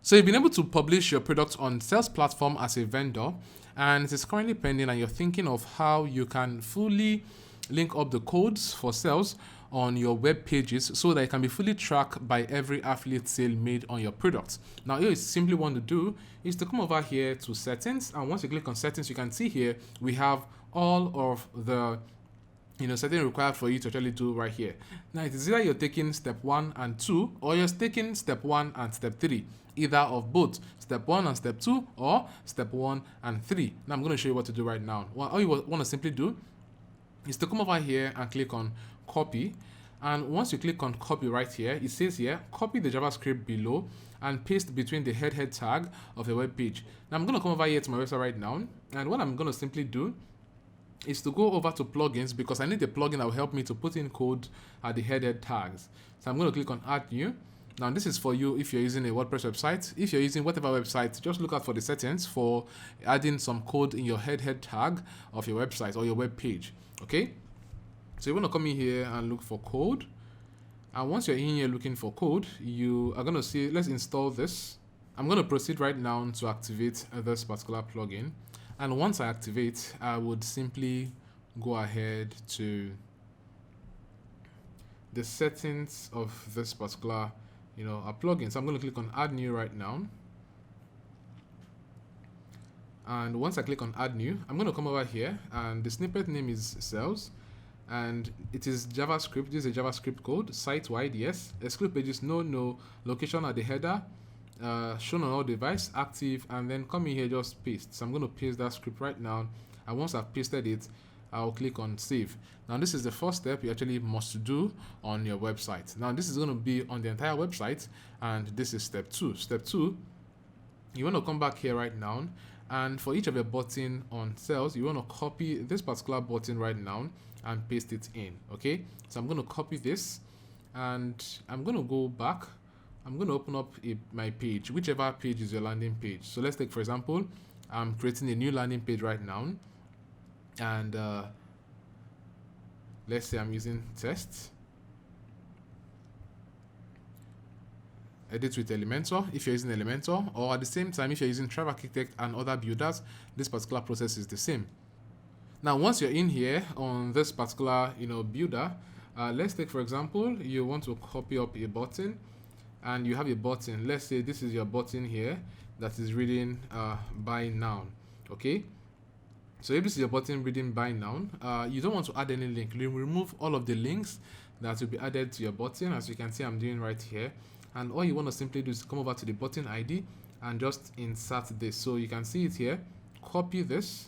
So you've been able to publish your product on Sellz platform as a vendor, and it is currently pending, and you're thinking of how you can fully link up the codes for Sellz on your web pages so that it can be fully tracked by every affiliate sale made on your products. Now, what you simply want to do is to come over here to settings, and once you click on settings, you can see here we have all of the setting required for you to actually do right here. Now, it is either you're taking step 1 and 2, or you're taking step 1 and step 3, either of both step 1 and step 2, or step 1 and 3. Now, I'm going to show you what to do right now. Well, all you want to simply do is to come over here and click on copy. And once you click on copy right here, it says here, copy the JavaScript below and paste between the head tag of the web page. Now, I'm going to come over here to my website right now, and what I'm going to simply do is to go over to plugins, because I need a plugin that will help me to put in code at the headed tags. So I'm going to click on add new. Now, this is for you if you're using a WordPress website. If you're using whatever website, just look out for the settings for adding some code in your head tag of your website or your web page. Okay, so you want to come in here and look for code, and once you're in here looking for code, you are going to see, let's install this. I'm going to proceed right now to activate this particular plugin. And once I activate, I would simply go ahead to the settings of this particular, plugin. So I'm going to click on add new right now. And once I click on add new, I'm going to come over here, and the snippet name is Sellz, and it is JavaScript. This is a JavaScript code, site wide, yes. Exclude pages, no. Location at the header. Shown on all device, active, and then come in here, just paste. So I'm going to paste that script right now, and once I've pasted it, I'll click on save. Now, this is the first step you actually must do on your website. Now, this is going to be on the entire website, and this is step 2. Step 2, you want to come back here right now, and for each of your button on Sellz, you want to copy this particular button right now and paste it in. Okay, so I'm going to copy this, and I'm going to go back. I'm going to open up my page, whichever page is your landing page. So let's take, for example, I'm creating a new landing page right now, and let's say I'm using test, edit with Elementor if you're using Elementor, or at the same time if you're using Thrive Architect and other builders, this particular process is the same. Now, once you're in here on this particular builder, let's take, for example, you want to copy up a button, and you have a button. Let's say this is your button here that is reading buy now. Okay, so if this is your button reading buy now, you don't want to add any link. You remove all of the links that will be added to your button, as you can see I'm doing right here. And all you want to simply do is come over to the button ID and just insert this. So you can see it here, copy this.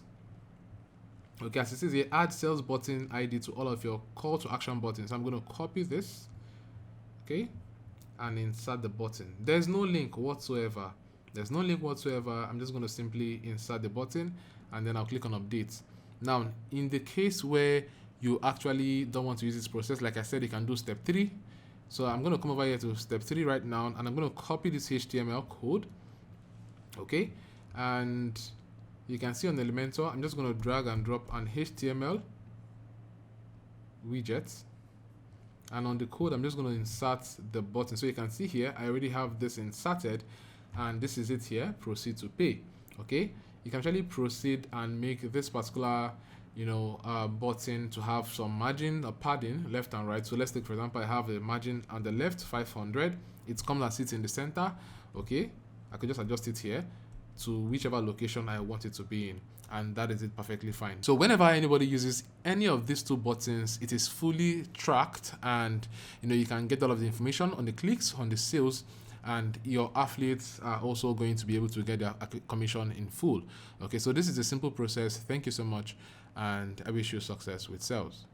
Okay, as it says here, add Sellz button ID to all of your call to action buttons. So I'm going to copy this, okay, and insert the button. There's no link whatsoever. I'm just going to simply insert the button, and then I'll click on update. Now, in the case where you actually don't want to use this process, like I said, you can do step 3. So I'm going to come over here to step 3 right now, and I'm going to copy this HTML code. Okay, and you can see on Elementor, I'm just going to drag and drop an HTML widget, and on the code I'm just going to insert the button. So you can see here I already have this inserted, and this is it here, proceed to pay. Okay, you can actually proceed and make this particular button to have some margin or padding left and right. So let's take, for example, I have a margin on the left 500. It comes and sits in the center. Okay, I could just adjust it here to whichever location I want it to be in, and that is it perfectly fine. So whenever anybody uses any of these two buttons, it is fully tracked, and you can get all of the information on the clicks, on the sales, and your affiliates are also going to be able to get their commission in full. Okay, so this is a simple process. Thank you so much, and I wish you success with Sellz.